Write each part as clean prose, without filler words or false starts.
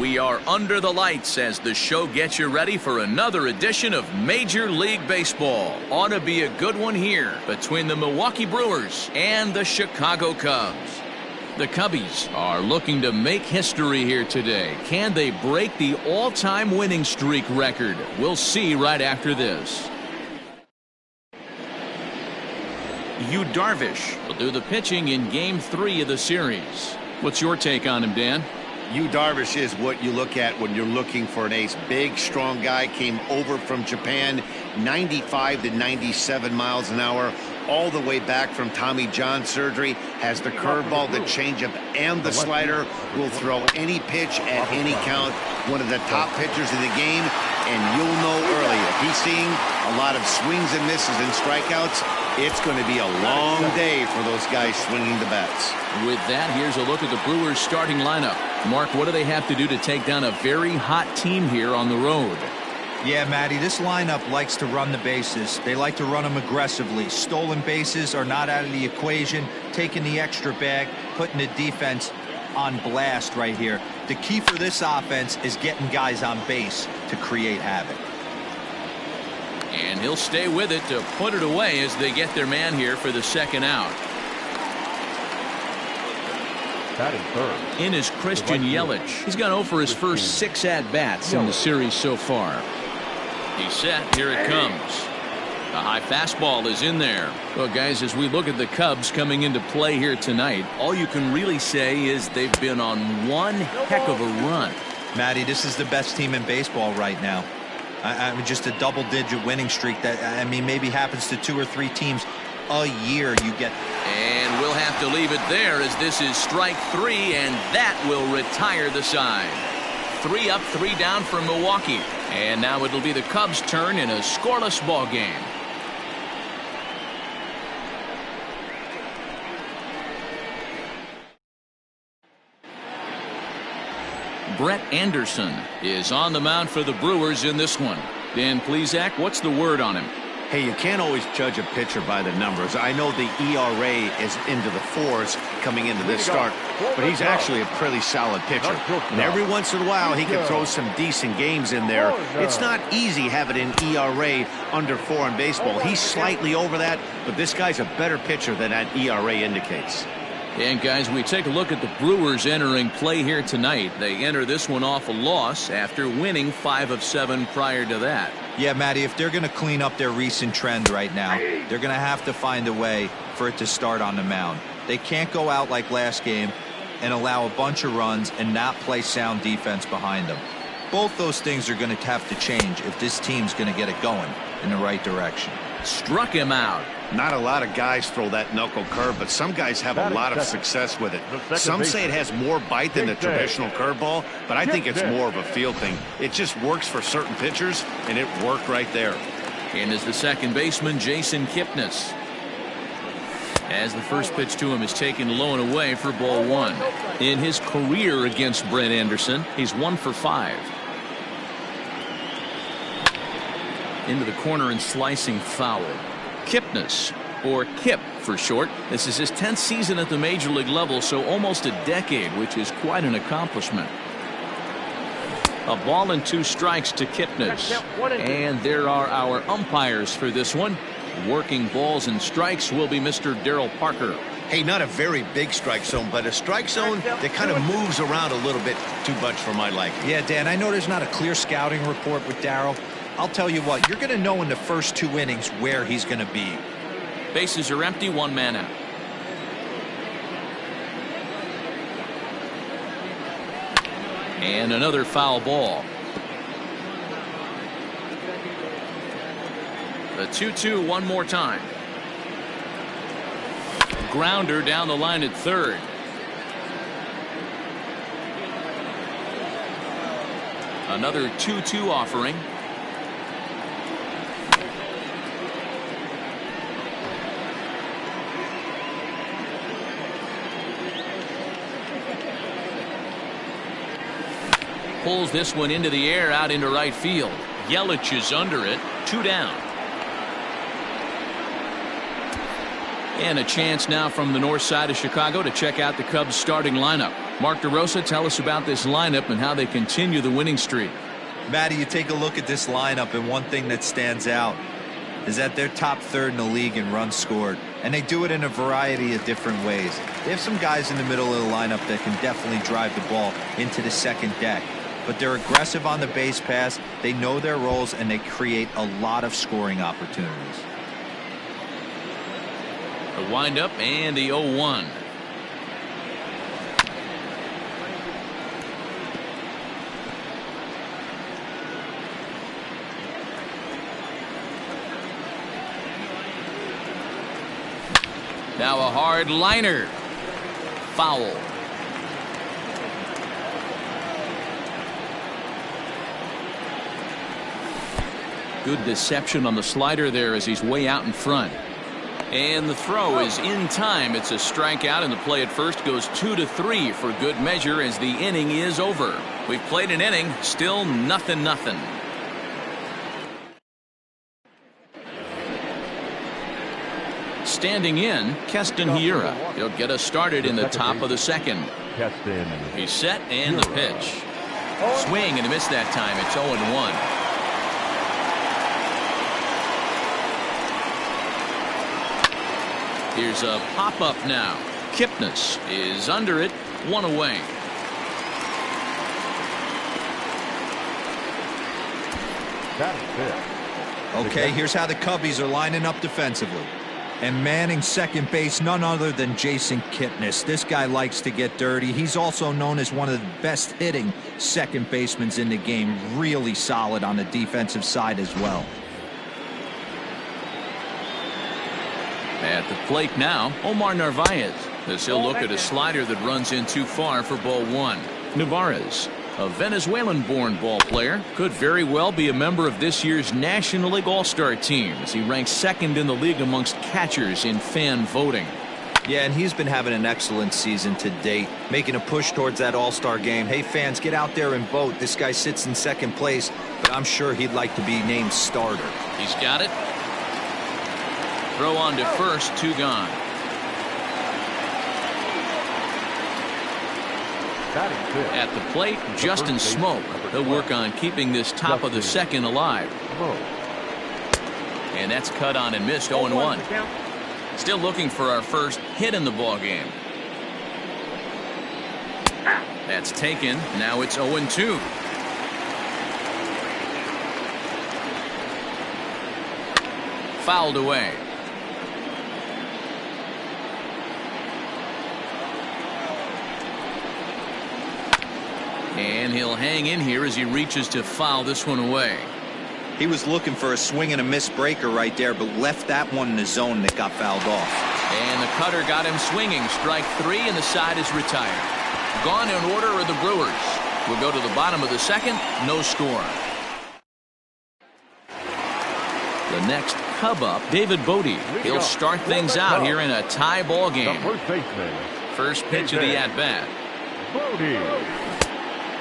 We are under the lights as the show gets you ready for another edition of Major League Baseball. Ought to be a good one here between the Milwaukee Brewers and the Chicago Cubs. The Cubbies are looking to make history here today. Can they break the all-time winning streak record? We'll see right after this. Yu Darvish will do the pitching in Game 3 of the series. What's your take on him, Dan? Yu Darvish is what you look at when you're looking for an ace. Big, strong guy, came over from Japan, 95 to 97 miles an hour, all the way back from Tommy John surgery, has the curveball, the changeup, and the slider, will throw any pitch at any count. One of the top pitchers in the game, and you'll know early, if he's seeing a lot of swings and misses and strikeouts, it's going to be a long day for those guys swinging the bats. With that, here's a look at the Brewers starting lineup. Mark, what do they have to do to take down a very hot team here on the road? Yeah, Matty, this lineup likes to run the bases. They like to run them aggressively. Stolen bases are not out of the equation. Taking the extra bag, putting the defense on blast right here. The key for this offense is getting guys on base to create havoc. And he'll stay with it to put it away as they get their man here for the second out. In is Christian Yelich. He's gone over his first 6 at-bats in the series so far. He's set. Here it comes. The high fastball is in there. Well, guys, as we look at the Cubs coming into play here tonight, all you can really say is they've been on one heck of a run. Matty, this is the best team in baseball right now. I mean, just a double-digit winning streak that, I mean, maybe happens to 2 or 3 teams a year. You get. And we'll have to leave it there as this is strike 3, and that will retire the side. 3 up, 3 down for Milwaukee. And now it'll be the Cubs' turn in a scoreless ball game. Brett Anderson is on the mound for the Brewers in this one. Dan Plesac, what's the word on him? Hey, you can't always judge a pitcher by the numbers. I know the ERA is into the 4s coming into this start, but he's actually a pretty solid pitcher. And every once in a while, he can throw some decent games in there. It's not easy having an ERA under 4 in baseball. He's slightly over that, but this guy's a better pitcher than that ERA indicates. And guys, we take a look at the Brewers entering play here tonight. They enter this one off a loss after winning 5 of 7 prior to that. Yeah, Matty, if they're going to clean up their recent trend right now, they're going to have to find a way for it to start on the mound. They can't go out like last game and allow a bunch of runs and not play sound defense behind them. Both those things are going to have to change if this team's going to get it going in the right direction. Struck him out. Not a lot of guys throw that knuckle curve, but some guys have a lot of success with it. Some say it has more bite than the traditional curveball, but I think it's more of a feel thing. It just works for certain pitchers, and it worked right there. And is the second baseman, Jason Kipnis. As the first pitch to him is taken low and away for ball 1. In his career against Brett Anderson, he's 1 for 5. Into the corner and slicing foul. Kipnis, or Kip for short. This is his 10th season at the major league level, so almost a decade, which is quite an accomplishment. A ball and 2 strikes to Kipnis. And there are our umpires for this one. Working balls and strikes will be Mr. Darryl Parker. Hey, not a very big strike zone, but a strike zone that kind of moves around a little bit too much for my liking. Yeah, Dan, I know there's not a clear scouting report with Darryl. I'll tell you what, you're going to know in the first 2 innings where he's going to be. Bases are empty, 1 man out. And another foul ball. The 2-2 one more time. Grounder down the line at third. Another 2-2 offering. Pulls this one into the air out into right field. Yelich is under it. 2 down. And a chance now from the north side of Chicago to check out the Cubs starting lineup. Mark DeRosa, tell us about this lineup and how they continue the winning streak. Matty, you take a look at this lineup, and one thing that stands out is that they're top third in the league in runs scored, and they do it in a variety of different ways. They have some guys in the middle of the lineup that can definitely drive the ball into the second deck, but they're aggressive on the base pass, they know their roles, and they create a lot of scoring opportunities. The windup and the 0-1. Now a hard liner. Foul. Good deception on the slider there as he's way out in front. And the throw is in time. It's a strikeout, and the play at first goes 2-3 for good measure as the inning is over. We've played an inning, still 0-0. Standing in, Keston Hiura. He'll get us started in the top of the second. He's set, and the pitch. Swing and a miss that time. It's 0-1. Here's a pop-up now. Kipnis is under it, 1 away. Okay, here's how the Cubbies are lining up defensively. And manning second base, none other than Jason Kipnis. This guy likes to get dirty. He's also known as one of the best hitting second basemen in the game. Really solid on the defensive side as well. At the plate now, Omar Narvaez, as he'll look at a slider that runs in too far for ball 1. Narvaez, a Venezuelan-born ball player, could very well be a member of this year's National League All-Star team, as he ranks second in the league amongst catchers in fan voting. Yeah, and he's been having an excellent season to date, making a push towards that All-Star game. Hey, fans, get out there and vote. This guy sits in second place, but I'm sure he'd like to be named starter. He's got it. Throw on to first, 2 gone. At the plate, Justin Smoke. He'll work on keeping this top of the second alive. And that's cut on and missed, 0-1. Still looking for our first hit in the ball game. That's taken. Now it's 0-2. Fouled away. And he'll hang in here as he reaches to foul this one away. He was looking for a swing and a miss breaker right there, but left that one in the zone that got fouled off. And the cutter got him swinging. Strike 3, and the side is retired. Gone in order are the Brewers. We'll go to the bottom of the second. No score. The next Cub up, David Bodie. He'll start things out here in a tie ball game. First pitch of the at-bat.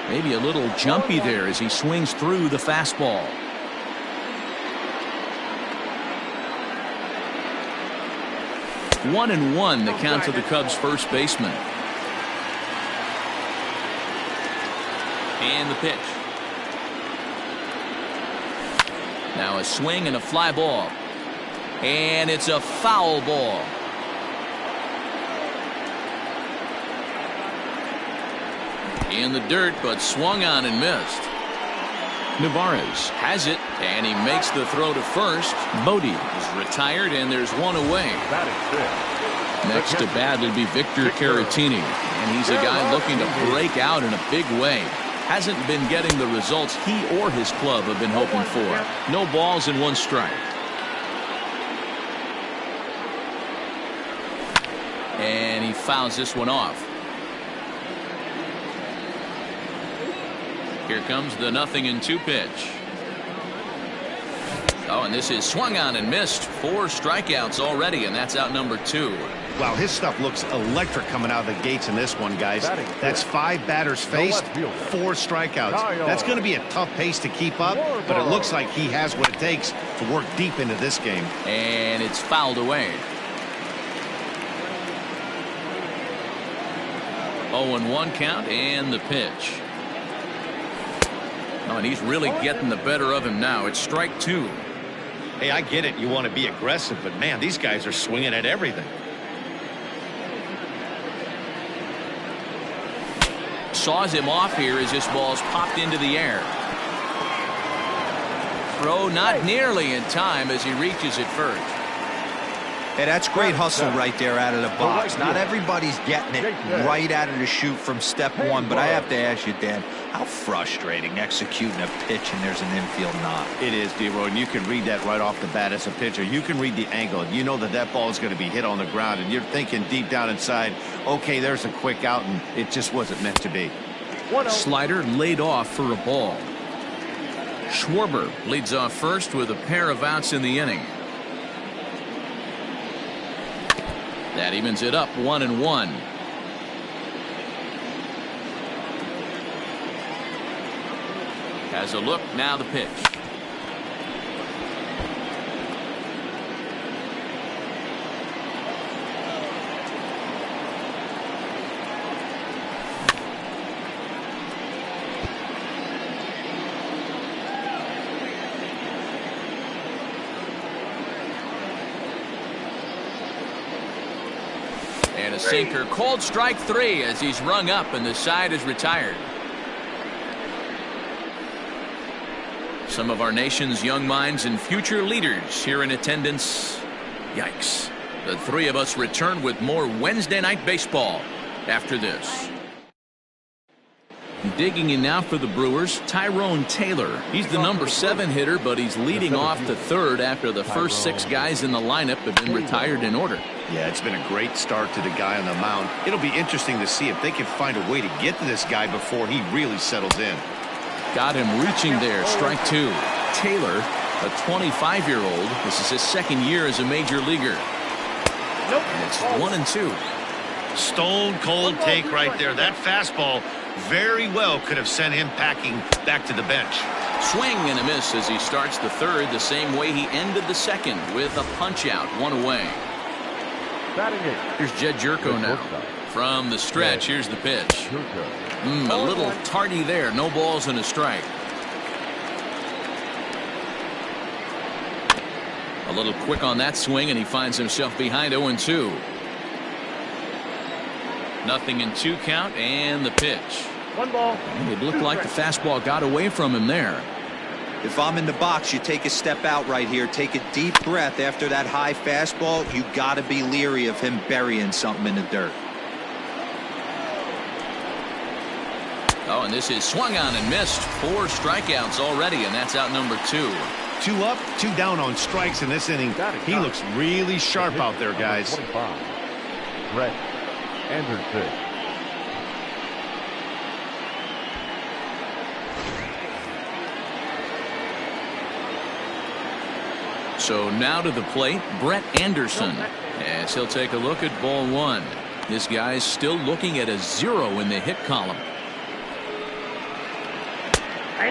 Maybe a little jumpy there as he swings through the fastball. One and one, the count to the Cubs' first baseman. And the pitch. Now a swing and a fly ball. And it's a foul ball. In the dirt, but swung on and missed. Narvaez has it, and he makes the throw to first. Bodie is retired, and there's one away. Next to bat will be Victor Caratini, and he's a guy looking to break out in a big way. Hasn't been getting the results he or his club have been hoping for. No balls and 1 strike. And he fouls this one off. Here comes the 0-2 pitch. Oh, and this is swung on and missed. 4 strikeouts already, and that's out number 2. Wow, his stuff looks electric coming out of the gates in this one, guys. That's 5 batters faced, 4 strikeouts. That's going to be a tough pace to keep up, but it looks like he has what it takes to work deep into this game. And it's fouled away. 0-1 count and the pitch. Oh, and he's really getting the better of him now. It's strike two. Hey, I get it. You want to be aggressive, but man, these guys are swinging at everything. Saws him off here as this ball's popped into the air. Throw not nearly in time as he reaches it first. Hey, that's great hustle right there out of the box. Not everybody's getting it right out of the chute from step one, but I have to ask you, Dan, how frustrating executing a pitch and there's an infield knock. It is, D-Roy, and you can read that right off the bat as a pitcher. You can read the angle. You know that that ball is going to be hit on the ground, and you're thinking deep down inside, okay, there's a quick out, and it just wasn't meant to be. Slider laid off for a ball. Schwarber leads off first with a pair of outs in the inning. That evens it up 1-1. Has a look, now the pitch. And a sinker, called strike three as he's rung up and the side is retired. Some of our nation's young minds and future leaders here in attendance. Yikes. The three of us return with more Wednesday Night Baseball after this. Digging in now for the Brewers, Tyrone Taylor. He's the number 7 hitter, but he's leading off to third after the first 6 guys in the lineup have been retired in order. Yeah, it's been a great start to the guy on the mound. It'll be interesting to see if they can find a way to get to this guy before he really settles in. Got him reaching there, strike two. Taylor, a 25-year-old. This is his second year as a major leaguer. And it's 1-2. Stone cold take right there. That fastball very well could have sent him packing back to the bench. Swing and a miss as he starts the third the same way he ended the second with a punch out, one away. Here's Jed Jerko now. From the stretch, here's the pitch. A little tardy there. No balls and a strike. A little quick on that swing, and he finds himself behind 0-2. Nothing in 2 count, and the pitch. 1 ball. It looked like the fastball got away from him there. If I'm in the box, you take a step out right here. Take a deep breath after that high fastball. You got to be leery of him burying something in the dirt. Oh, and this is swung on and missed. 4 strikeouts already, and that's out number 2. 2 up, 2 down on strikes in this inning. He looks really sharp out there, guys. Brett Anderson. So now to the plate, Brett Anderson. As he'll take a look at ball 1. This guy's still looking at a 0 in the hit column.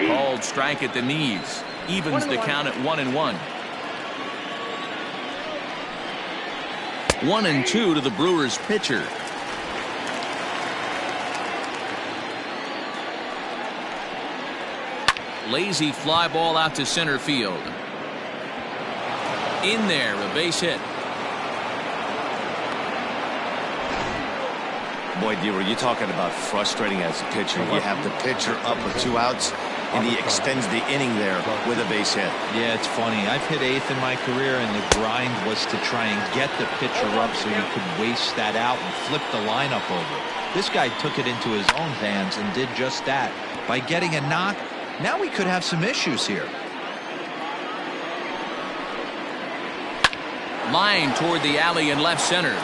Called strike at the knees. Evens the count at 1-1. 1-2 to the Brewers pitcher. Lazy fly ball out to center field. In there, a base hit. Boy, D-Roy, you're talking about frustrating as a pitcher. You have the pitcher up with 2 outs, and he extends the inning there with a base hit. Yeah, it's funny. I've hit 8th in my career, and the grind was to try and get the pitcher up so you could waste that out and flip the lineup over. This guy took it into his own hands and did just that. By getting a knock, now we could have some issues here. Line toward the alley in left center.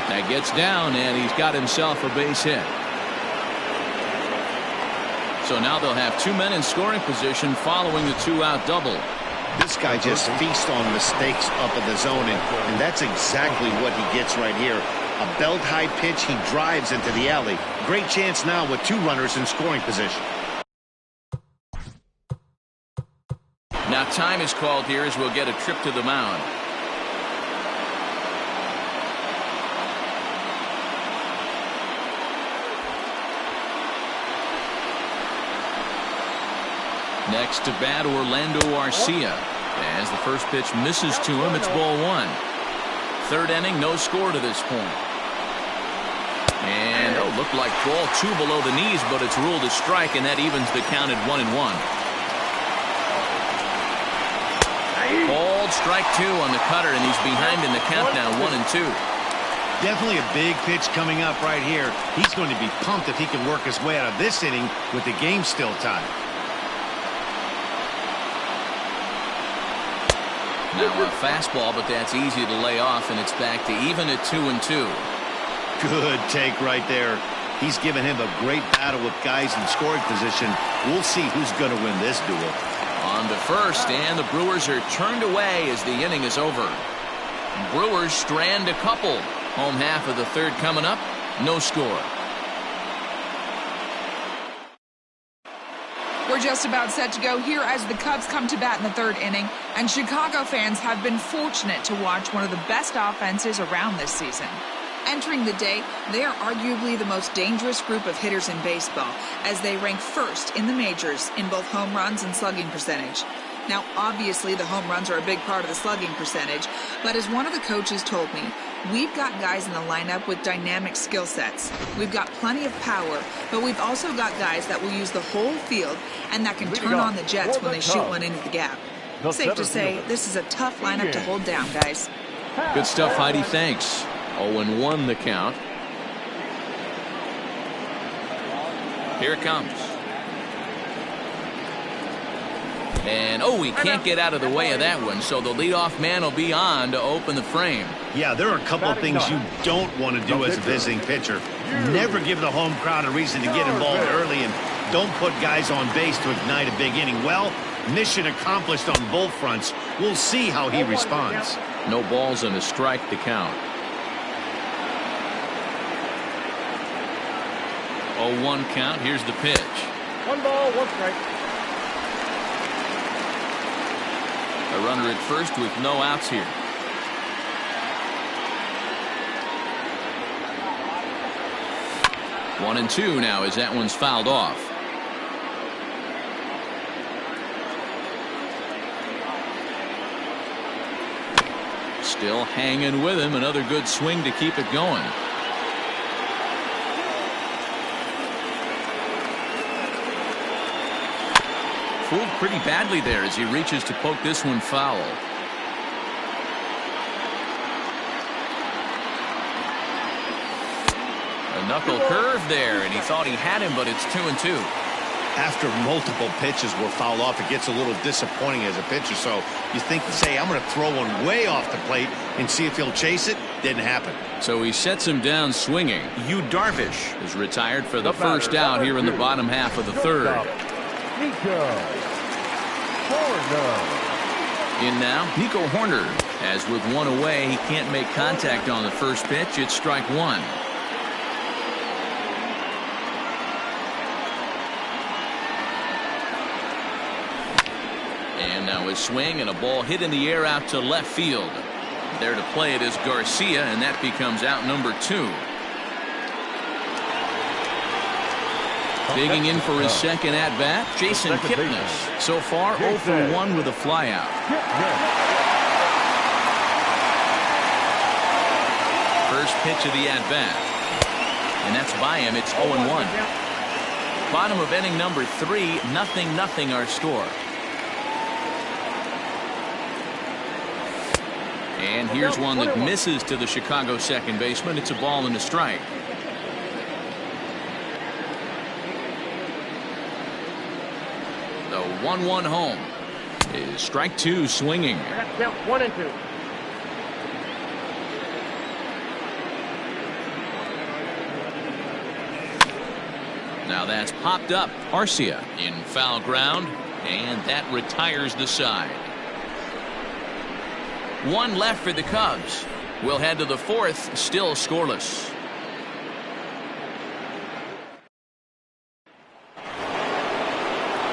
That gets down, and he's got himself a base hit. So now they'll have 2 men in scoring position following the 2-out double. This guy just feasts on mistakes up in the zone, and that's exactly what he gets right here. A belt-high pitch, he drives into the alley. Great chance now with 2 runners in scoring position. Now time is called here as we'll get a trip to the mound. Next to bat, Orlando Arcia. As the first pitch misses to him, it's ball one. Third inning, no score to this point. And looked like ball two below the knees, but it's ruled a strike, and that evens the count at 1-1. Called strike two on the cutter, and he's behind in the count now, 1-2. Definitely a big pitch coming up right here. He's going to be pumped if he can work his way out of this inning with the game still tied. Now a fastball, but that's easy to lay off, and it's back to even at 2-2. Good take right there. He's given him a great battle with guys in scoring position. We'll see who's going to win this duel. On to first, and the Brewers are turned away as the inning is over. Brewers strand a couple. Home half of the third coming up. No score. We're just about set to go here as the Cubs come to bat in the third inning, and Chicago fans have been fortunate to watch one of the best offenses around this season. Entering the day, they are arguably the most dangerous group of hitters in baseball, as they rank first in the majors in both home runs and slugging percentage. Now, obviously, the home runs are a big part of the slugging percentage, but as one of the coaches told me, we've got guys in the lineup with dynamic skill sets. We've got plenty of power, but we've also got guys that will use the whole field and that can turn on the Jets when they shoot one into the gap. Safe to say, this is a tough lineup to hold down, guys. Good stuff, Heidi. Thanks. 0-1 the count. Here it comes. And he can't get out of the way of that one, so the leadoff man will be on to open the frame. Yeah, there are a couple of things you don't want to do as a visiting pitcher. Never give the home crowd a reason to get involved early, and don't put guys on base to ignite a big inning. Well, mission accomplished on both fronts. We'll see how he responds. No balls and a strike to count. 0-1 count. Here's the pitch. 1 ball, 1 strike. A runner at first with no outs here. One and two now as that one's fouled off. Still hanging with him. Another good swing to keep it going. Fooled pretty badly there as he reaches to poke this one foul. A knuckle curve there, and he thought he had him, but it's 2-2. After multiple pitches were fouled off, it gets a little disappointing as a pitcher. So you think to say, I'm going to throw one way off the plate and see if he'll chase it. Didn't happen. So he sets him down swinging. Yu Darvish is retired for the first out here in the bottom half of the third. In now, Nico Horner. As with one away, he can't make contact on the first pitch. It's strike one. And now his swing and a ball hit in the air out to left field. There to play it is Garcia, and that becomes out number 2. Digging in for his second at-bat, Jason Kipnis. So far, 0 for 1 with a flyout. First pitch of the at-bat. And that's by him. It's 0-1. Bottom of inning number 3, 0-0 our score. And here's one that misses to the Chicago second baseman. It's a ball and a strike. The 1-1 home is strike 2 swinging. 1-2. Now that's popped up. Arcia in foul ground, and that retires the side. 1 left for the Cubs. We'll head to the 4th, still scoreless.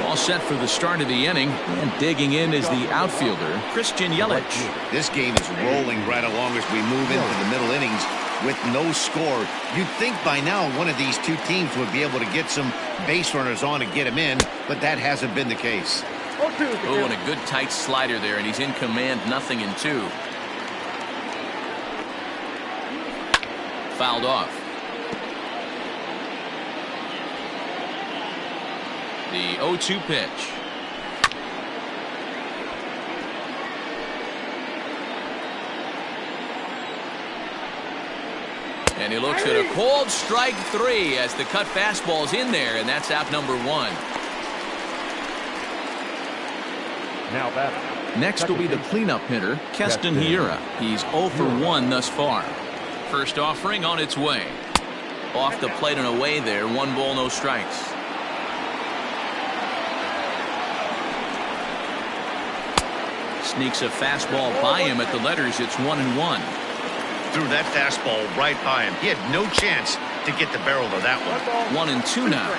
All set for the start of the inning, and digging in is the outfielder, Christian Yelich. This game is rolling right along as we move into the middle innings with no score. You'd think by now one of these two teams would be able to get some base runners on and get them in, but that hasn't been the case. 0-2. Oh, and a good tight slider there, and he's in command, 0-2. Fouled off. The 0-2 pitch. And he looks at a cold strike 3 as the cut fastball's in there, and that's out number 1. Now batting. Next will be the cleanup hitter, Keston Hiura. He's 0 for 1 thus far. First offering on its way. Off the plate and away there, 1 ball, no strikes. Sneaks a fastball by him at the letters. It's 1-1. Threw that fastball right by him. He had no chance to get the barrel of that one. 1-2 now.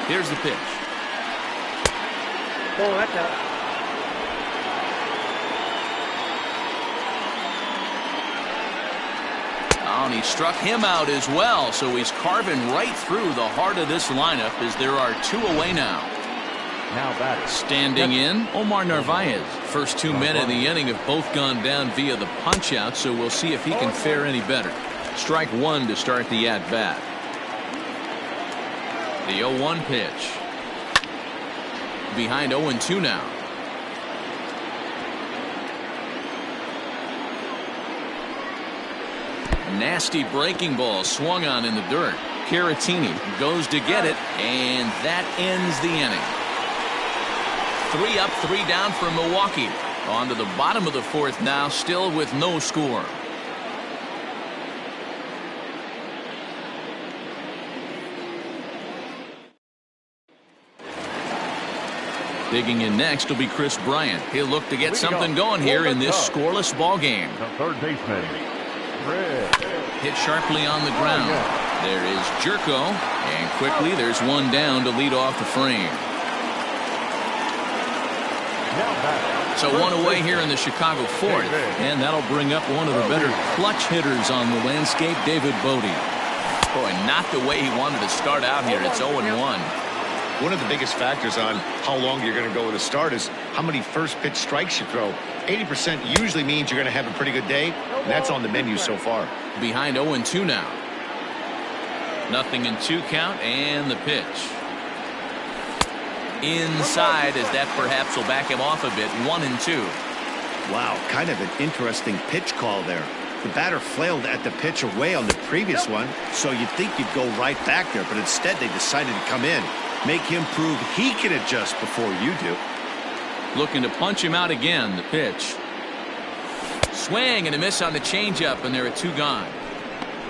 Here's the pitch. Oh, that's out. Oh, and he struck him out as well, so he's carving right through the heart of this lineup as there are 2 away now. Now batting. Standing in, Omar Narvaez. First 2 men in the inning have both gone down via the punch-out, so we'll see if he can fare any better. Strike 1 to start the at-bat. The 0-1 pitch. Behind 0-2 now. Nasty breaking ball swung on in the dirt. Caratini goes to get it, and that ends the inning. 3 up, 3 down for Milwaukee. On to the bottom of the 4th now, still with no score. Digging in next will be Chris Bryant. He'll look to get something going here in this scoreless ball game. The third baseman, Red. Hit sharply on the ground. There is Jerko, and quickly there's 1 down to lead off the frame. So 1 away here in the Chicago 4th, and that'll bring up one of the better clutch hitters on the landscape, David Bodie. Boy, not the way he wanted to start out here. It's 0-1. One of the biggest factors on how long you're going to go with a start is how many first pitch strikes you throw. 80% usually means you're going to have a pretty good day, and that's on the menu so far. Behind 0-2 now. 0-2 count, and the pitch. Inside, as that perhaps will back him off a bit. 1-2. Wow, kind of an interesting pitch call there. The batter flailed at the pitch away on the previous one, so you'd think you'd go right back there, but instead they decided to come in. Make him prove he can adjust before you do. Looking to punch him out again. The pitch. Swing and a miss on the changeup, and there are 2 gone.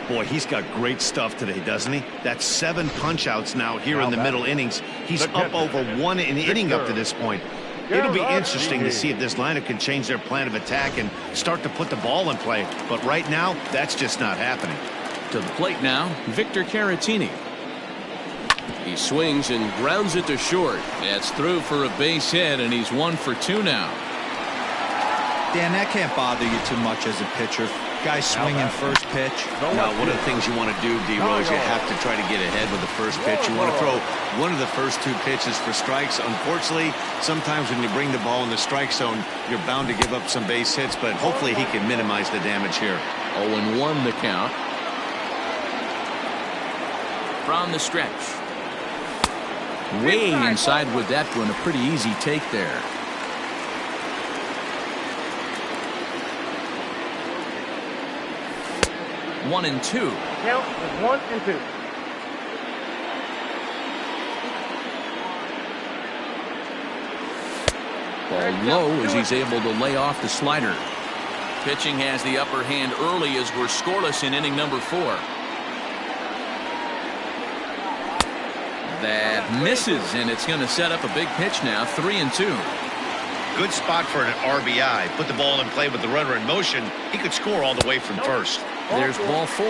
Boy, he's got great stuff today, doesn't he? That's 7 punch-outs now here in the middle innings. He's up over 1 an inning up to this point. It'll be interesting to see if this lineup can change their plan of attack and start to put the ball in play. But right now, that's just not happening. To the plate now, Victor Caratini. He swings and grounds it to short. That's through for a base hit, and he's 1 for 2 now. Dan, that can't bother you too much as a pitcher. Guy swinging first pitch. Now, one of the things you want to do, D-Rose, you have to try to get ahead with the first pitch. You want to throw one of the first 2 pitches for strikes. Unfortunately, sometimes when you bring the ball in the strike zone, you're bound to give up some base hits, but hopefully he can minimize the damage here. 0-1 the count. From the stretch. Way inside with that one. A pretty easy take there. One and 2. Count is 1-2. Ball low as he's able to lay off the slider. Pitching has the upper hand early as we're scoreless in inning number 4. That misses, and it's going to set up a big pitch now. 3-2. Good spot for an RBI. Put the ball in play with the runner in motion. He could score all the way from first. There's ball 4.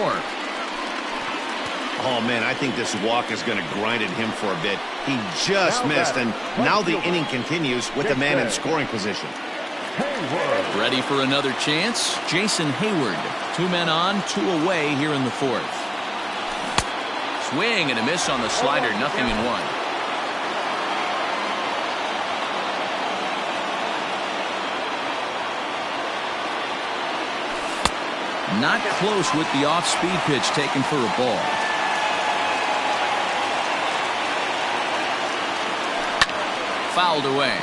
Oh, man, I think this walk is going to grind at him for a bit. He just missed, and now the inning continues with the man in scoring position. Ready for another chance? Jason Hayward. 2 men on, 2 away here in the 4th. Swing and a miss on the slider. 0-1. Not close with the off-speed pitch taken for a ball. Fouled away.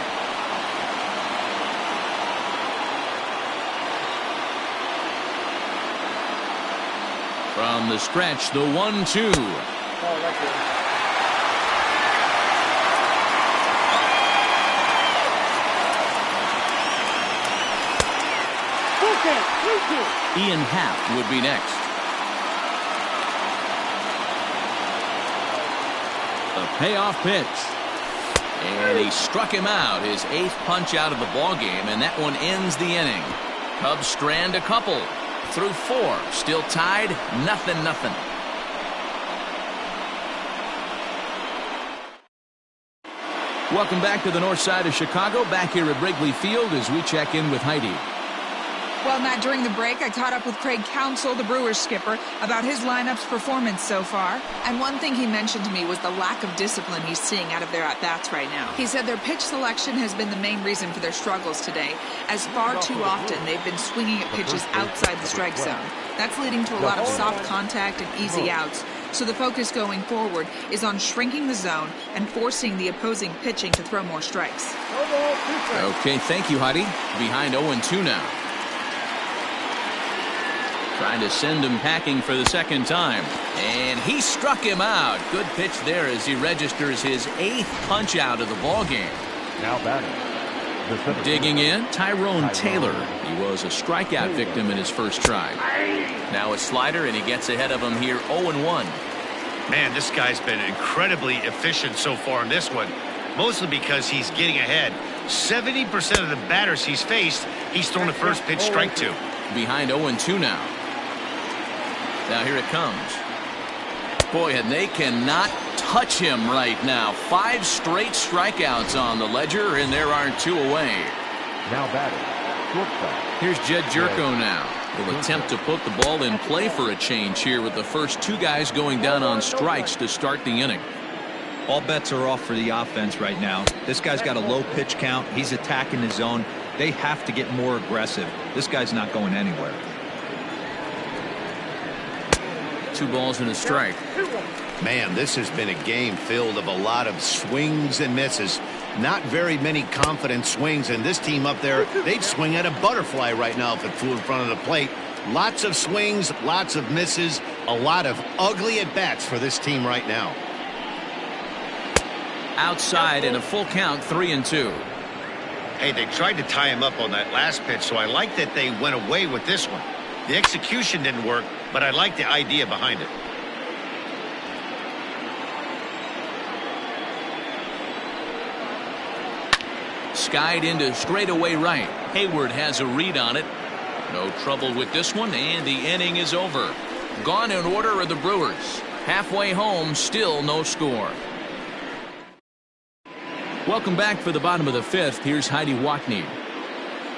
From the stretch, the 1-2. Ian Happ would be next. The payoff pitch. And he struck him out, his 8th punch out of the ball game, and that one ends the inning. Cubs strand a couple through 4, still tied, 0-0. Welcome back to the north side of Chicago, back here at Wrigley Field as we check in with Heidi. Well, Matt, during the break, I caught up with Craig Counsell, the Brewers skipper, about his lineup's performance so far. And one thing he mentioned to me was the lack of discipline he's seeing out of their at-bats right now. He said their pitch selection has been the main reason for their struggles today, as far too often they've been swinging at pitches outside the strike zone. That's leading to a lot of soft contact and easy outs. So the focus going forward is on shrinking the zone and forcing the opposing pitching to throw more strikes. Okay, thank you, Heidi. Behind 0-2 now. Trying to send him packing for the second time. And he struck him out. Good pitch there as he registers his 8th punch out of the ball game. Now batting. Digging in, Tyrone Taylor. He was a strikeout victim in his first try. Now a slider, and he gets ahead of him here 0-1. Man, this guy's been incredibly efficient so far in this one, mostly because he's getting ahead. 70% of the batters he's faced, he's thrown the first pitch strike to. Behind 0-2 now. Now here it comes. Boy, and they cannot touch him right now. 5 straight strikeouts on the ledger, and there aren't 2 away. Now batting. Shortstop. Here's Jed Jerko now. Will attempt to put the ball in play for a change here with the first 2 guys going down on strikes to start the inning. All bets are off for the offense right now. This guy's got a low pitch count. He's attacking the zone. They have to get more aggressive. This guy's not going anywhere. 2 balls and a strike. Man, this has been a game filled of a lot of swings and misses. Not very many confident swings, and this team up there, they'd swing at a butterfly right now if it flew in front of the plate. Lots of swings, lots of misses, a lot of ugly at-bats for this team right now. Outside in a full count, 3-2. Hey, they tried to tie him up on that last pitch, so I like that they went away with this one. The execution didn't work, but I like the idea behind it. Skied into straightaway right. Hayward has a read on it. No trouble with this one, and the inning is over. Gone in order are the Brewers. Halfway home, still no score. Welcome back for the bottom of the 5th. Here's Heidi Watney.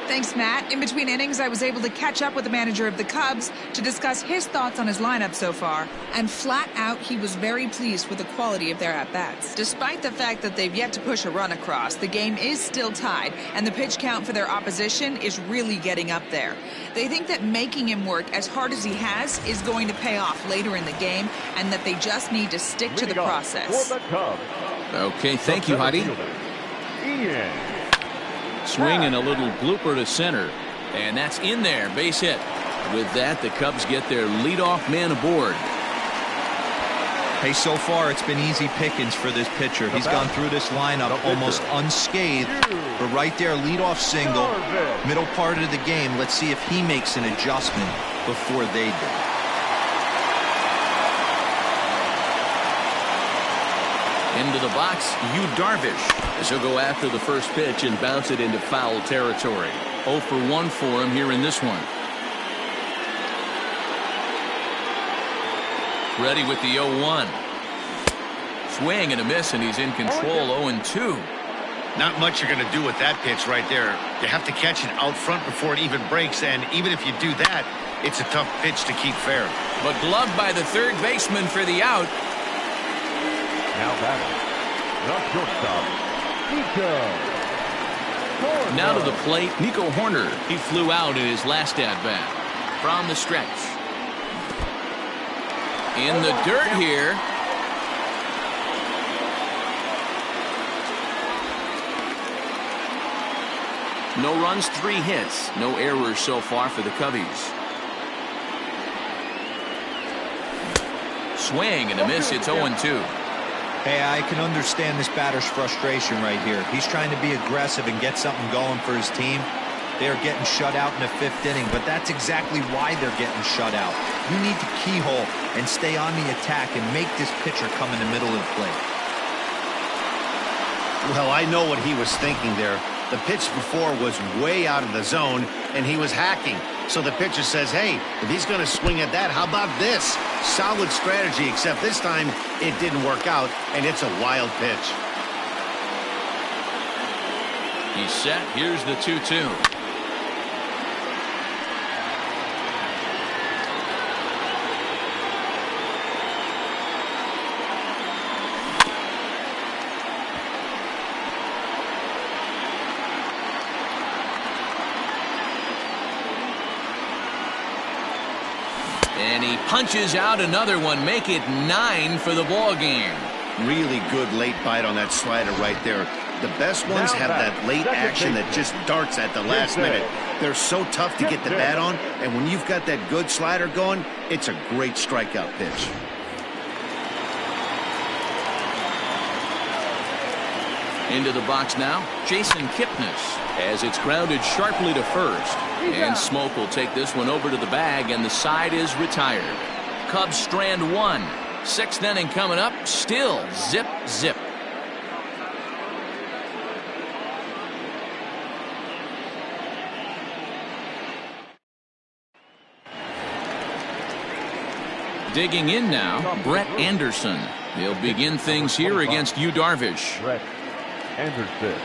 Thanks, Matt. In between innings, I was able to catch up with the manager of the Cubs to discuss his thoughts on his lineup so far. And flat out, he was very pleased with the quality of their at-bats. Despite the fact that they've yet to push a run across, the game is still tied, and the pitch count for their opposition is really getting up there. They think that making him work as hard as he has is going to pay off later in the game, and that they just need to stick to the process. Okay, thank you, Heidi. Swing and a little blooper to center, and that's in there, base hit. With that, the Cubs get their leadoff man aboard. Hey, so far it's been easy pickings for this pitcher. He's gone through this lineup almost unscathed, but right there, leadoff single, middle part of the game. Let's see if he makes an adjustment before they do. Into the box, Yu Darvish, as he'll go after the first pitch and bounce it into foul territory. 0 for 1 for him here in this one. Ready with the 0-1. Swing and a miss, and he's in control. 0-2. Not much you're going to do with that pitch right there. You have to catch it out front before it even breaks, and even if you do that, it's a tough pitch to keep fair. But gloved by the third baseman for the out. Now batting, the shortstop, Nico. Now to the plate, Nico Horner. He flew out in his last at-bat. from the stretch. In the dirt here. No runs, 3 hits. No errors so far for the Cubbies. Swing and a miss. It's 0-2. Hey, I can understand this batter's frustration right here. He's trying to be aggressive and get something going for his team. They are getting shut out in the 5th inning, but that's exactly why they're getting shut out. You need to keyhole and stay on the attack and make this pitcher come in the middle of the plate. Well, I know what he was thinking there. The pitch before was way out of the zone, and he was hacking. So the pitcher says, hey, if he's going to swing at that, how about this? Solid strategy, except this time it didn't work out, and it's a wild pitch. He's set. Here's the 2-2. And he punches out another one. Make it 9 for the ball game. Really good late bite on that slider right there. The best ones have that late action that just darts at the last minute. They're so tough to get the bat on, and when you've got that good slider going, it's a great strikeout pitch. Into the box now, Jason Kipnis, as it's grounded sharply to first. And Smoke will take this one over to the bag, and the side is retired. Cubs strand 1. 6th inning coming up. Still zip, zip. Digging in now, Brett Anderson. He'll begin things here against Yu Darvish. Brett Anderson.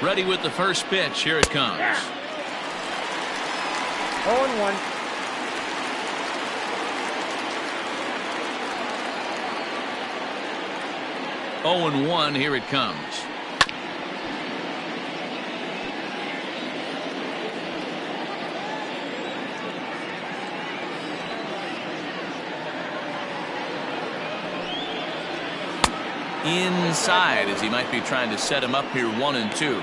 Ready with the first pitch. Here it comes. 0-1. Oh and 1. Here it comes. Inside, as he might be trying to set him up here. 1-2.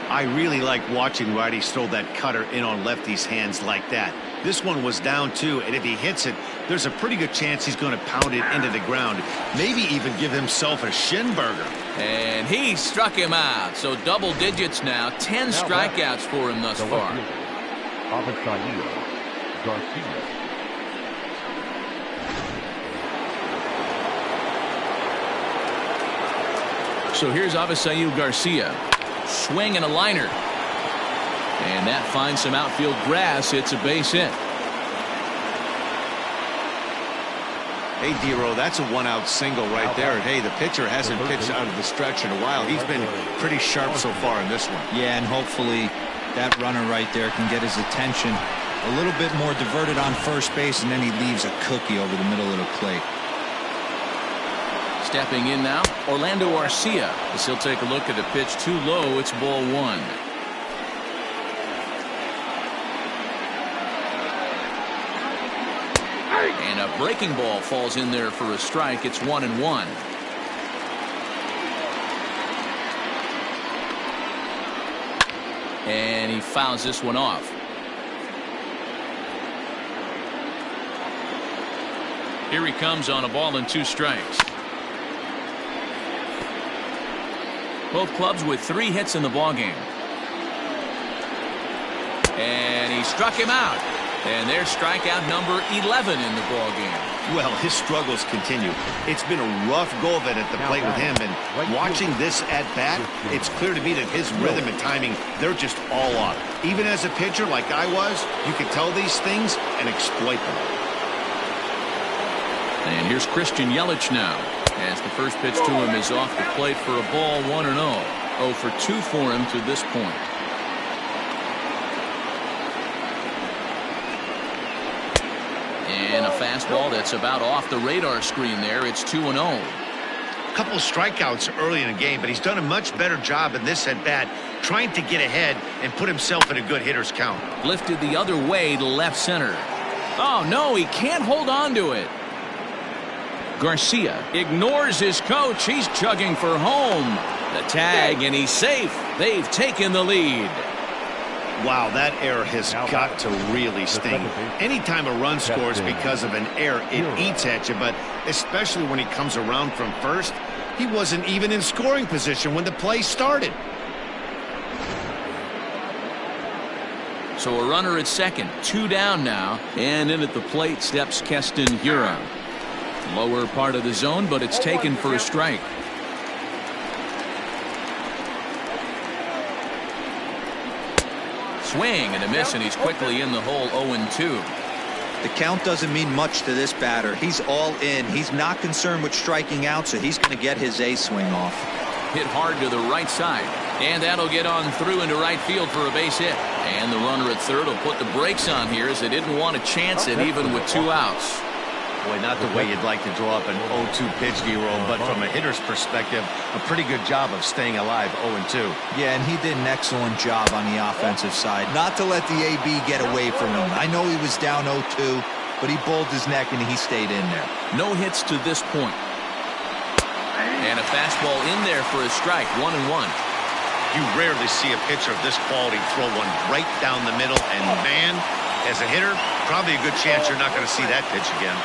I really like watching righties throw that cutter in on lefties' hands like that. This one was down 2, and if he hits it, there's a pretty good chance he's going to pound it into the ground. Maybe even give himself a shin burger. And he struck him out. So double digits now. 10 strikeouts for him thus far. Avisaíl Garcia. So here's Avisaíl Garcia. Swing and a liner. And that finds some outfield grass. It's a base hit. Hey, D-Row, that's a 1-out single right there. And hey, the pitcher hasn't pitched out of the stretch in a while. He's been pretty sharp so far in this one. Yeah, and hopefully that runner right there can get his attention. A little bit more diverted on first base, and then he leaves a cookie over the middle of the plate. Stepping in now, Orlando Arcia, as he'll take a look at the pitch too low. It's ball 1. And a breaking ball falls in there for a strike. It's 1-1. And he fouls this one off. Here he comes on a ball and 2 strikes. Both clubs with 3 hits in the ballgame. And he struck him out. And there's strikeout number 11 in the ballgame. Well, his struggles continue. It's been a rough go of it at the plate with him. And watching this at-bat, it's clear to me that his rhythm and timing, they're just all off. Even as a pitcher like I was, you can tell these things and exploit them. And here's Christian Yelich now, as the first pitch to him is off the plate for a ball. 1-0. 0 for 2 for him to this point. And a fastball that's about off the radar screen there. It's 2-0. A couple strikeouts early in the game, but he's done a much better job in this at-bat trying to get ahead and put himself in a good hitter's count. Lifted the other way to left center. Oh, no, he can't hold on to it. Garcia ignores his coach. He's chugging for home. The tag, and he's safe. They've taken the lead. Wow, that error has got to really sting. Anytime a run scores because of an error, it eats at you, but especially when he comes around from first, he wasn't even in scoring position when the play started. So a runner at second, 2 down now, and in at the plate steps Keston Hiura. Lower part of the zone, but it's taken for a strike. Swing and a miss, and he's quickly in the hole. 0-2. The count doesn't mean much to this batter. He's all in. He's not concerned with striking out, so he's going to get his A swing off. Hit hard to the right side, and that'll get on through into right field for a base hit. And the runner at third will put the brakes on here as they didn't want to chance it even with 2 outs. Boy, not the way you'd like to draw up an 0-2 pitch, D-roll, but from a hitter's perspective, a pretty good job of staying alive. 0-2. Yeah, and he did an excellent job on the offensive side. Not to let the AB get away from him. I know he was down 0-2, but he bowled his neck and he stayed in there. No hits to this point. And a fastball in there for a strike. 1-1. You rarely see a pitcher of this quality throw one right down the middle, and man, as a hitter, probably a good chance you're not going to see that pitch again.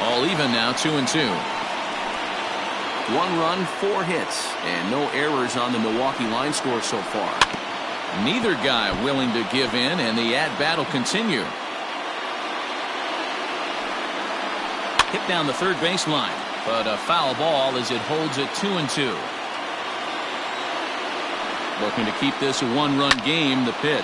All even now, 2-2. 1 run, 4 hits, and no errors on the Milwaukee line score so far. Neither guy willing to give in, and the at-bat will continue. Hit down the third baseline, but a foul ball as it holds it 2-2. Looking to keep this a 1-run game. The pitch.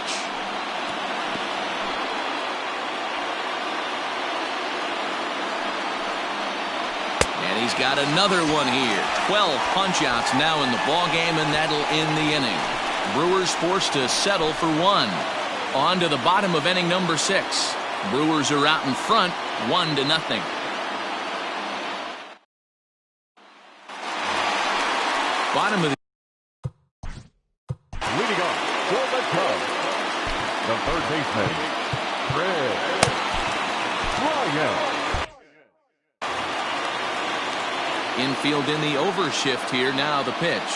And he's got another one here. 12 punch-outs now in the ballgame, and that'll end the inning. Brewers forced to settle for 1. On to the bottom of inning number 6. Brewers are out in front, 1-0. Bottom of the leading off for the Cubs, the third baseman, Fred Bryant. infield in the overshift here. Now the pitch.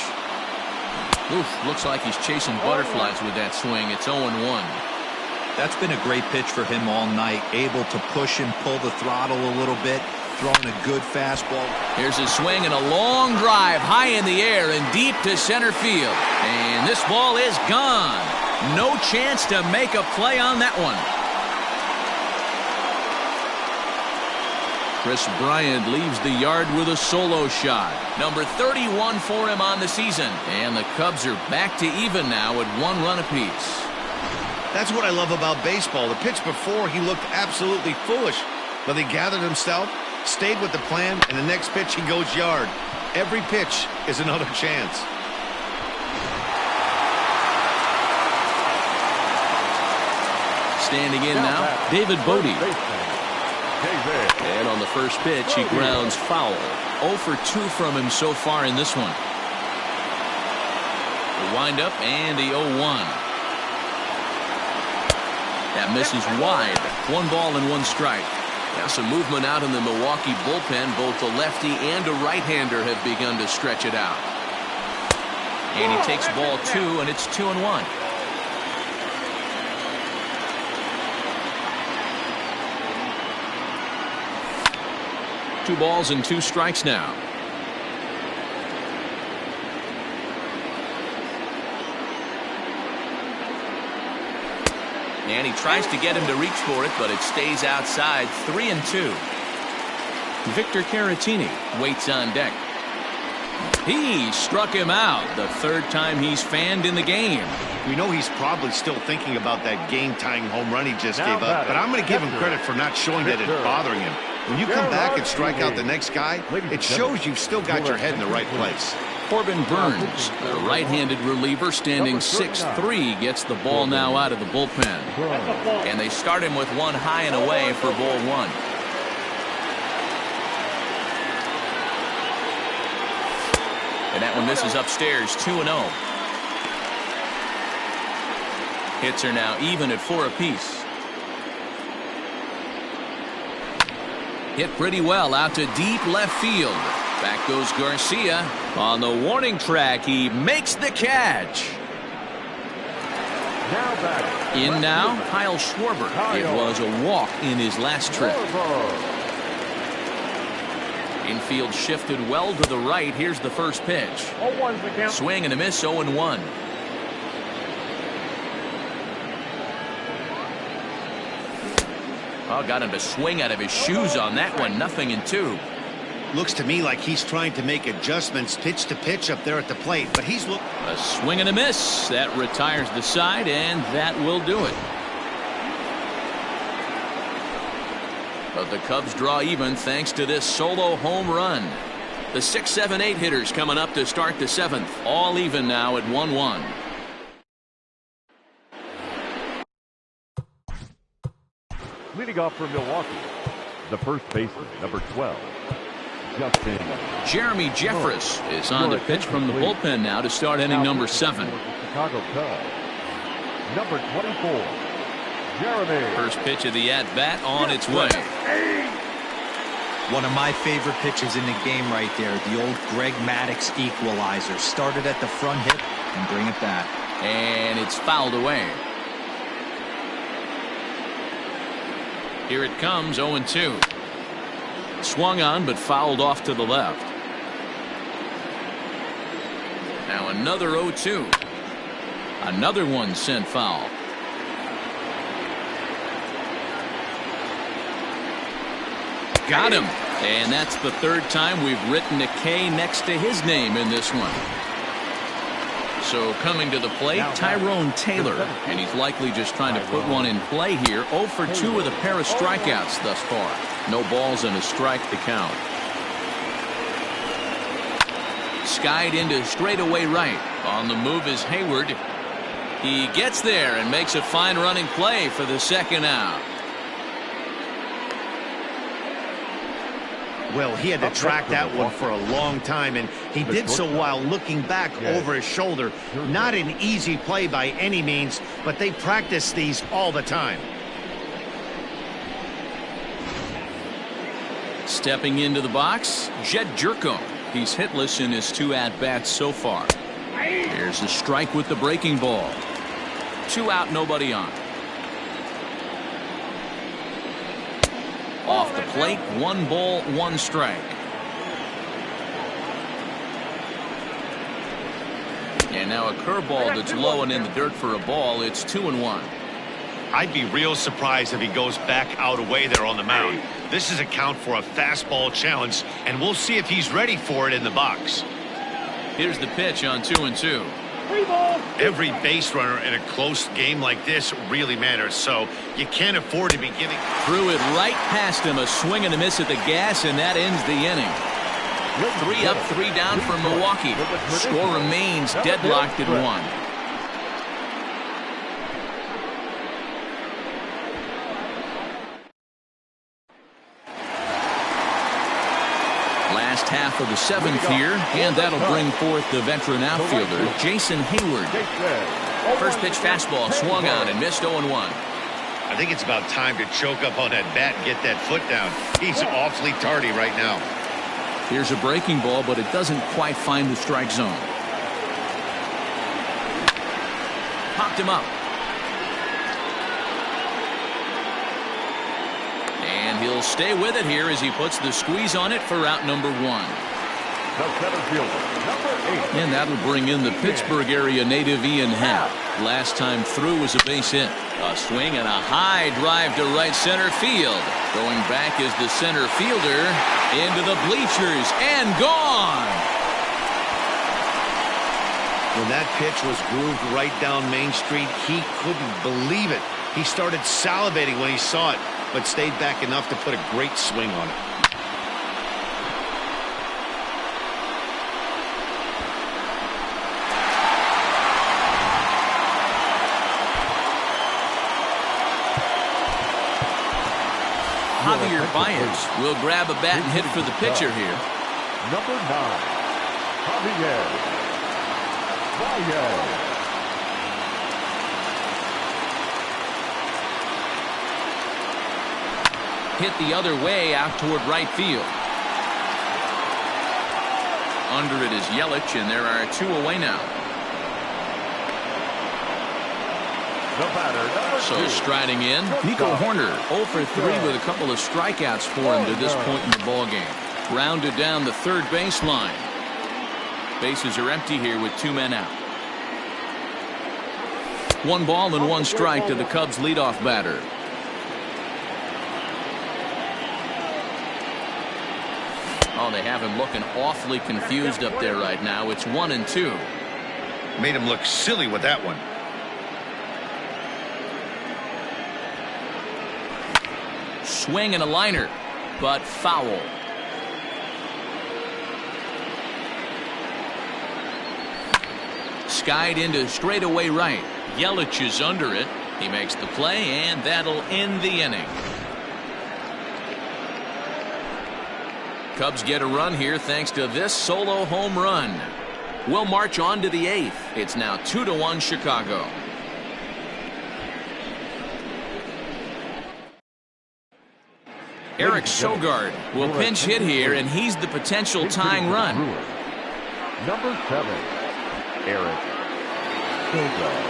Oof, looks like he's chasing butterflies with that swing. It's 0-1. That's been a great pitch for him all night. Able to push and pull the throttle a little bit. Throwing a good fastball. Here's a swing and a long drive high in the air and deep to center field. And this ball is gone. No chance to make a play on that one. Kris Bryant leaves the yard with a solo shot. Number 31 for him on the season. And the Cubs are back to even now at 1 run apiece. That's what I love about baseball. The pitch before, he looked absolutely foolish. But he gathered himself, stayed with the plan, and the next pitch he goes yard. Every pitch is another chance. Standing in now, David Bodie. And on the first pitch, he grounds foul. 0 for 2 from him so far in this one. The windup and the 0-1. That misses wide. 1 ball and 1 strike. Now some movement out in the Milwaukee bullpen. Both the lefty and a right-hander have begun to stretch it out. And he takes ball 2, and it's 2-1. Two balls and 2 strikes now. And he tries to get him to reach for it, but it stays outside. 3-2. Victor Caratini waits on deck. He struck him out. The 3rd time he's fanned in the game. We know he's probably still thinking about that game-tying home run he just gave up, but I'm going to give him credit for not showing that it's bothering him. When you come back and strike out the next guy, it shows you've still got your head in the right place. Corbin Burns, a right-handed reliever standing 6'3", gets the ball now out of the bullpen. And they start him with 1 high and away for ball 1. And that one misses upstairs, 2-0. Hits are now even at 4 apiece. Hit pretty well out to deep left field. Back goes Garcia. On the warning track, he makes the catch. In now, Kyle Schwarber. It was a walk in his last trip. Infield shifted well to the right. Here's the first pitch. Swing and a miss, 0-1. Oh, got him to swing out of his shoes on that one. 0-2. Looks to me like he's trying to make adjustments pitch to pitch up there at the plate, but he's look. A swing and a miss. That retires the side, and that will do it. But the Cubs draw even thanks to this solo home run. The 6, 7, 8 hitters coming up to start the 7th. All even now at 1-1. Leading off for Milwaukee, the first baseman, number 12, Justin. Jeremy Jeffress is on the pitch from the bullpen now to start inning number 7. Chicago Cubs, number 24, Jeremy. First pitch of the at-bat on its way. One of my favorite pitches in the game right there, the old Greg Maddux equalizer. Started at the front hip and bring it back. And it's fouled away. Here it comes, 0-2. Swung on, but fouled off to the left. Now another 0-2. Another one sent foul. Got him. And that's the third time we've written a K next to his name in this one. So coming to the plate, Tyrone Taylor, and he's likely just trying to put one in play here. 0 for 2 with a pair of strikeouts thus far. No balls and a strike to count. Skied into straightaway right. On the move is Hayward. He gets there and makes a fine running play for the second out. Well, he had to track that one for a long time, and he did so while looking back over his shoulder. Not an easy play by any means, but they practice these all the time. Stepping into the box, Jed Jerko. He's hitless in his 2 at-bats so far. Here's a strike with the breaking ball. 2 out, nobody on. Off the plate, 1 ball, 1 strike. And now a curveball that's low and in the dirt for a ball. It's 2-1. I'd be real surprised if he goes back out away there on the mound. This is a count for a fastball challenge, and we'll see if he's ready for it in the box. Here's the pitch on 2-2. Every base runner in a close game like this really matters, so you can't afford to be giving. Threw it right past him, a swing and a miss at the gas, and that ends the inning. 3 up, 3 down for Milwaukee. Score remains deadlocked at 1. Last half of the 7th here, and that'll bring forth the veteran outfielder, Jason Hayward. First pitch fastball swung on and missed 0-1. I think it's about time to choke up on that bat and get that foot down. He's awfully tardy right now. Here's a breaking ball, but it doesn't quite find the strike zone. Popped him up. And he'll stay with it here as he puts the squeeze on it for out number 1. The center fielder, number 8. And that'll bring in the Pittsburgh area native Ian Happ. Last time through was a base hit. A swing and a high drive to right center field. Going back is the center fielder into the bleachers and gone. When that pitch was grooved right down Main Street, he couldn't believe it. He started salivating when he saw it, but stayed back enough to put a great swing on it. Javier Baez will grab a bat and hit for the pitcher here. Number 9. Javier Baez. Hit the other way out toward right field. Under it is Yelich, and there are 2 away now. The batter, number So 2. striding in, Nico Horner, 0 for 3 with a couple of strikeouts for him to this point in the ballgame. Grounded down the third baseline. Bases are empty here with 2 men out. 1 ball and 1 strike to the Cubs leadoff batter. Oh, they have him looking awfully confused up there right now. It's 1-2. Made him look silly with that one. Swing and a liner, but foul. Skied into straightaway right. Yelich is under it. He makes the play, and that'll end the inning. Cubs get a run here thanks to this solo home run. We'll march on to the 8th. It's now 2-1 Chicago. Eric Sogard will pinch hit here, and he's the potential tying run. Number 7, Eric Sogard.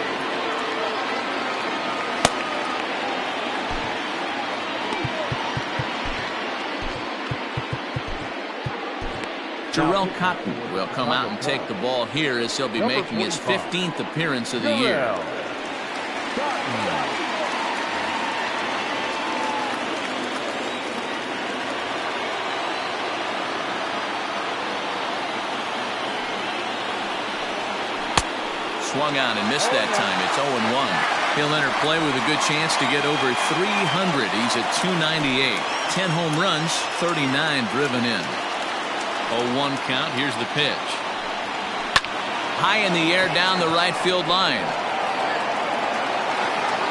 Jarrell Cotton will come out and take the ball here as he'll be making his 15th appearance of the year. Swung on and missed that time. It's 0-1. He'll enter play with a good chance to get over 300. He's at 298. 10 home runs, 39 driven in. 0-1 count. Here's the pitch. High in the air down the right field line.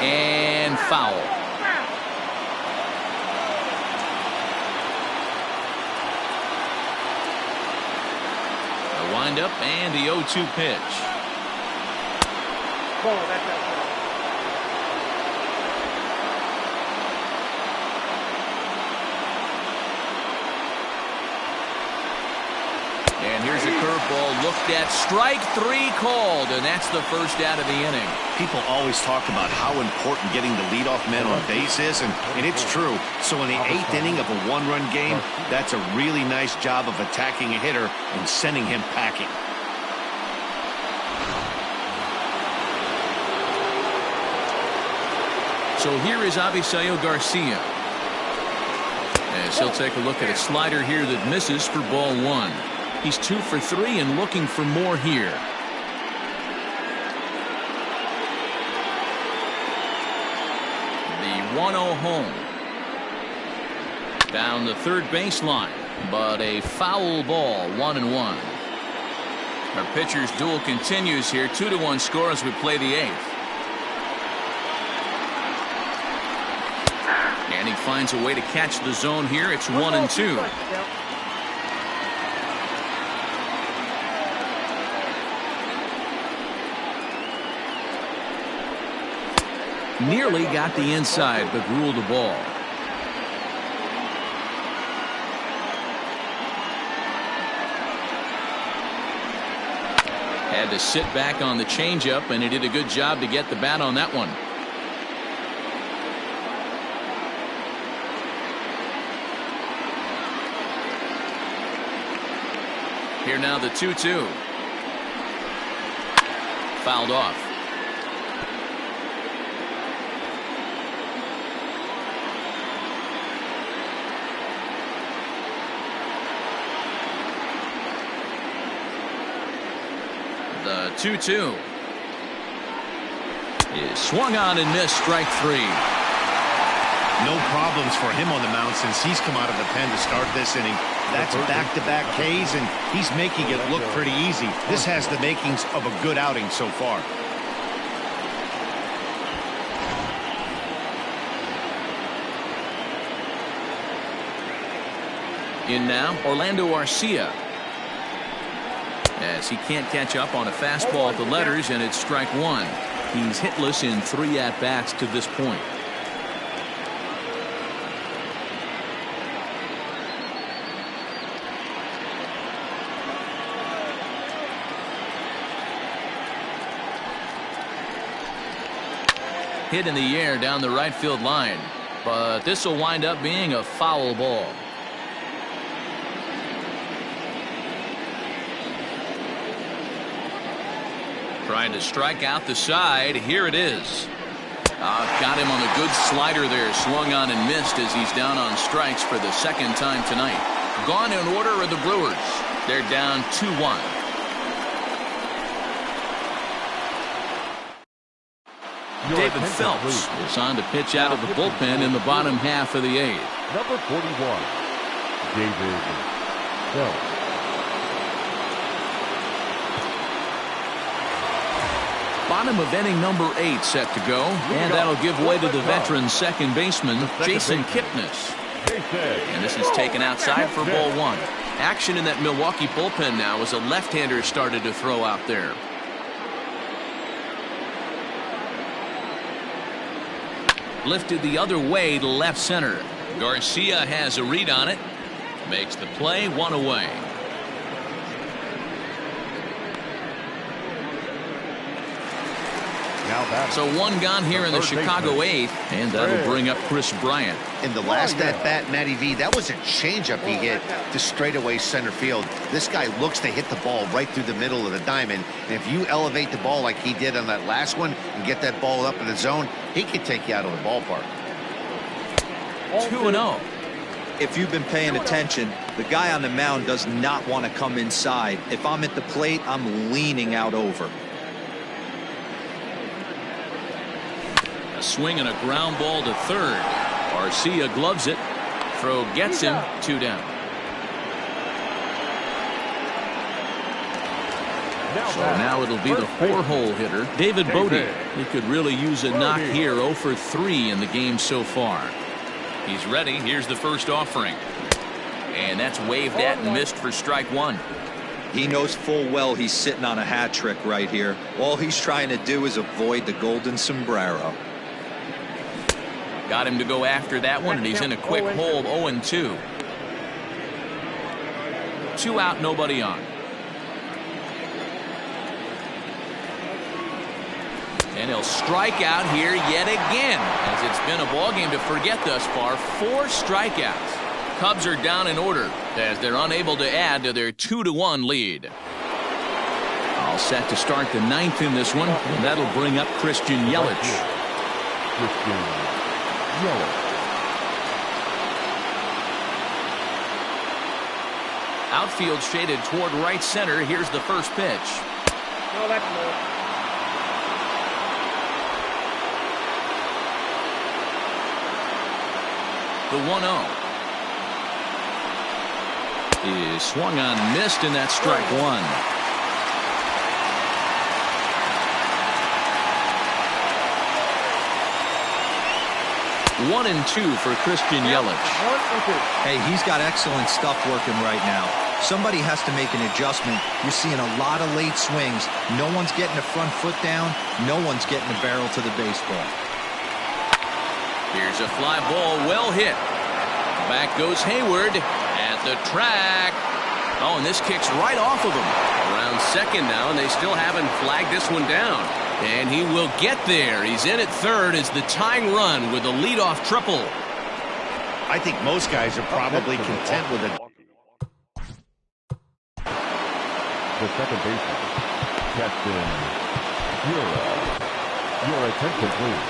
And foul. The windup and the 0-2 pitch. And here's a curveball looked at. Strike 3 called, and that's the first out of the inning. People always talk about how important getting the leadoff man on base is, and it's true. So in the 8th inning of a 1-run game, that's a really nice job of attacking a hitter and sending him packing. So here is Avisail Garcia. As he'll take a look at a slider here that misses for ball 1. He's 2 for 3 and looking for more here. The 1-0 home. Down the third baseline, but a foul ball, 1-1. Our pitcher's duel continues here. 2-1 score as we play the 8th. And he finds a way to catch the zone here. It's 1-2. Nearly got the inside, but ruled the ball. Had to sit back on the changeup, and he did a good job to get the bat on that one. Here now the 2-2. Fouled off. The 2-2 is swung on and missed. Strike 3. No problems for him on the mound since he's come out of the pen to start this inning. That's back-to-back Ks, and he's making it look pretty easy. This has the makings of a good outing so far. In now, Orlando Arcia. as he can't catch up on a fastball at the letters, and it's strike one. He's hitless in 3 at-bats to this point. Hit in the air down the right field line, but this will wind up being a foul ball. Trying to strike out the side. Here it is. Got him on a good slider there. Swung on and missed as he's down on strikes for the second time tonight. Gone in order are the Brewers. They're down 2-1. David Phelps is on to pitch out of the bullpen in the bottom half of the 8th. Number 41, David Phelps. Bottom of inning number 8 set to go, and that'll give way to the veteran second baseman, Jason Kipnis. And this is taken outside for ball 1. Action in that Milwaukee bullpen now as a left-hander started to throw out there. Lifted the other way to left center. Garcia has a read on it. Makes the play, 1 away. So 1 gone here in the Chicago 8th, and that'll bring up Chris Bryant. In the last at-bat, Matty V, that was a changeup he hit to straightaway center field. This guy looks to hit the ball right through the middle of the diamond, and if you elevate the ball like he did on that last one and get that ball up in the zone, he can take you out of the ballpark. 2-0. If you've been paying attention, the guy on the mound does not want to come inside. If I'm at the plate, I'm leaning out over. Swing and a ground ball to third. Garcia gloves it. Throw gets him. 2 down. So now it'll be the 4-hole hitter, David Bodie. He could really use a knock here. 0 for 3 in the game so far. He's ready. Here's the first offering. And that's waved at and missed for strike 1. He knows full well he's sitting on a hat trick right here. All he's trying to do is avoid the golden sombrero. Got him to go after that one, and he's in a quick hole. 0-2. 2 out, nobody on. And he'll strike out here yet again, as it's been a ball game to forget thus far. 4 strikeouts. Cubs are down in order as they're unable to add to their 2-1 lead. All set to start the 9th in this one, and that'll bring up Christian Yelich. Outfield shaded toward right center. Here's the first pitch. No, that's low. The 1-0 is swung on, missed, and that's strike 1. 1-2 for Christian Yelich. Hey, he's got excellent stuff working right now. Somebody has to make an adjustment. You're seeing a lot of late swings. No one's getting the front foot down. No one's getting the barrel to the baseball. Here's a fly ball, well hit. Back goes Hayward at the track. Oh, and this kicks right off of him. Around second now, and they still haven't flagged this one down. And he will get there. He's in at third as the tying run with a leadoff triple. I think most guys are probably content with it. The second baseman, Captain Your attention, please.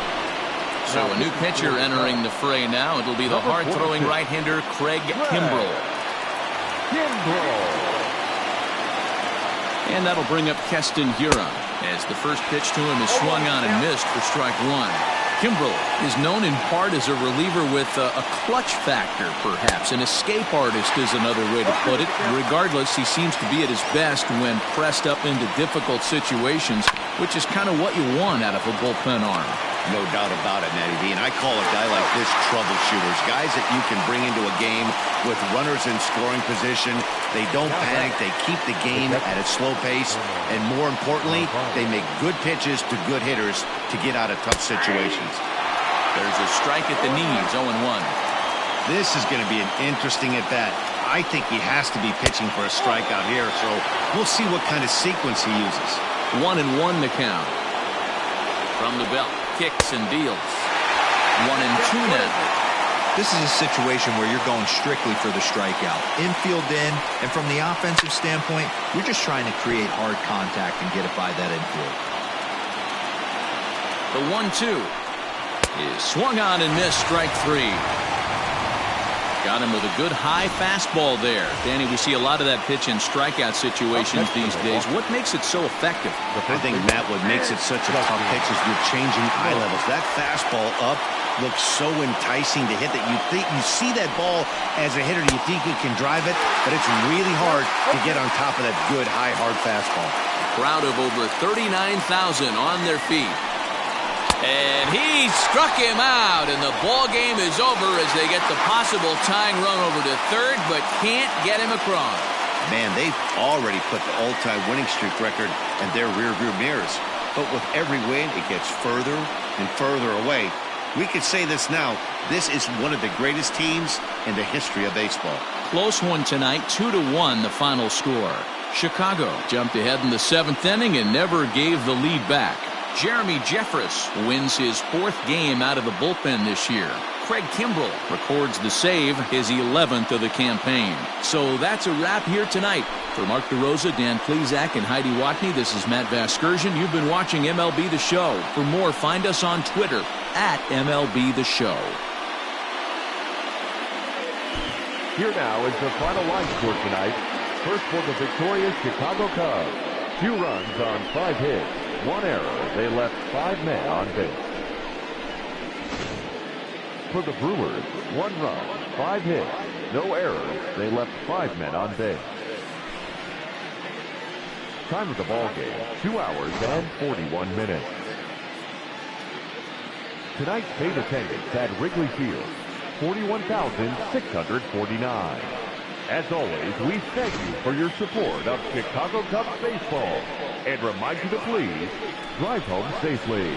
So a new pitcher entering the fray now. It'll be the hard-throwing right-hander Craig Kimbrell. And that'll bring up Keston Hiura, as the first pitch to him is swung on and missed for strike 1. Kimbrell is known in part as a reliever with a clutch factor, perhaps. An escape artist is another way to put it. Regardless, he seems to be at his best when pressed up into difficult situations. which is kind of what you want out of a bullpen arm. No doubt about it, Matty V. And I call a guy like this troubleshooters. Guys that you can bring into a game with runners in scoring position. They don't panic. They keep the game at a slow pace. And more importantly, they make good pitches to good hitters to get out of tough situations. There's a strike at the knees, 0-1. This is going to be an interesting at-bat. I think he has to be pitching for a strikeout here, so we'll see what kind of sequence he uses. 1-1 the count. From the belt, kicks and deals. 1-2 now. This is a situation where you're going strictly for the strikeout. Infield in, and from the offensive standpoint, you're just trying to create hard contact and get it by that infield. The 1-2 is swung on and missed, strike 3. Got him with a good high fastball there. Danny, we see a lot of that pitch in strikeout situations these days. What makes it so effective? I think, Matt, what makes it such a tough pitch is you're changing eye levels. That fastball up looks so enticing to hit that you think you see that ball as a hitter, you think you can drive it, but it's really hard to get on top of that good, high, hard fastball. Crowd of over 39,000 on their feet. And he struck him out, and the ball game is over as they get the possible tying run over to third, but can't get him across. Man, they've already put the all-time winning streak record in their rearview mirrors. But with every win, it gets further and further away. We could say this now. This is one of the greatest teams in the history of baseball. Close one tonight, 2-1 the final score. Chicago jumped ahead in the 7th inning and never gave the lead back. Jeremy Jeffress wins his 4th game out of the bullpen this year. Craig Kimbrell records the save, his 11th of the campaign. So that's a wrap here tonight. For Mark DeRosa, Dan Plesac, and Heidi Watney, this is Matt Vasgersian. You've been watching MLB The Show. For more, find us on Twitter at MLB The Show. Here now is the final line score tonight. First for the victorious Chicago Cubs. 2 runs on 5 hits. 1 error. They left 5 men on base. For the Brewers, 1 run, 5 hits, no errors. They left 5 men on base. Time of the ball game, 2 hours and 41 minutes. Tonight's paid attendance at Wrigley Field, 41,649. As always, we thank you for your support of Chicago Cubs baseball and remind you to please drive home safely.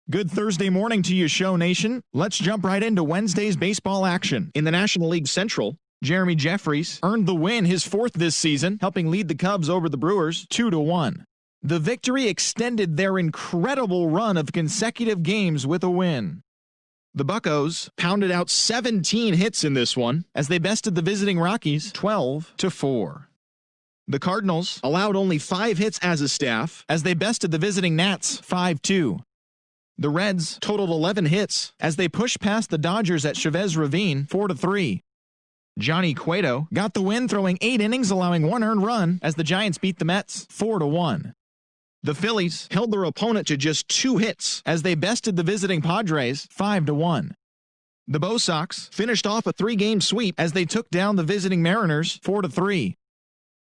Good Thursday morning to you, Show Nation. Let's jump right into Wednesday's baseball action. In the National League Central, Jeremy Jeffress earned the win, his 4th this season, helping lead the Cubs over the Brewers 2-1. The victory extended their incredible run of consecutive games with a win. The Buccos pounded out 17 hits in this one as they bested the visiting Rockies 12-4. The Cardinals allowed only 5 hits as a staff as they bested the visiting Nats 5-2. The Reds totaled 11 hits as they pushed past the Dodgers at Chavez Ravine 4-3. Johnny Cueto got the win throwing 8 innings, allowing 1 earned run as the Giants beat the Mets 4-1. The Phillies held their opponent to just 2 hits as they bested the visiting Padres 5-1. The Bo Sox finished off a 3-game sweep as they took down the visiting Mariners 4-3.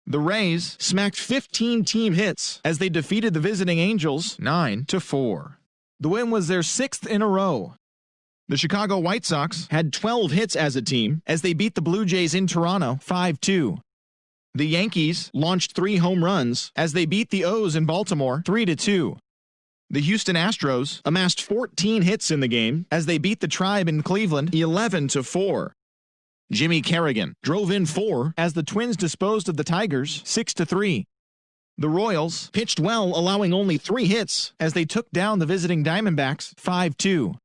The Rays smacked 15 team hits as they defeated the visiting Angels 9-4. The win was their 6th in a row. The Chicago White Sox had 12 hits as a team as they beat the Blue Jays in Toronto 5-2. The Yankees launched 3 home runs as they beat the O's in Baltimore 3-2. The Houston Astros amassed 14 hits in the game as they beat the Tribe in Cleveland 11-4. Jimmy Kerrigan drove in 4 as the Twins disposed of the Tigers 6-3. The Royals pitched well, allowing only 3 hits as they took down the visiting Diamondbacks 5-2.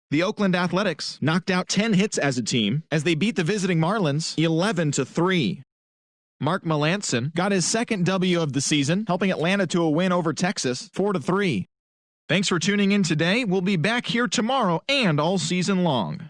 The Oakland Athletics knocked out 10 hits as a team as they beat the visiting Marlins 11-3. Mark Melancon got his 2nd W of the season, helping Atlanta to a win over Texas 4-3. Thanks for tuning in today. We'll be back here tomorrow and all season long.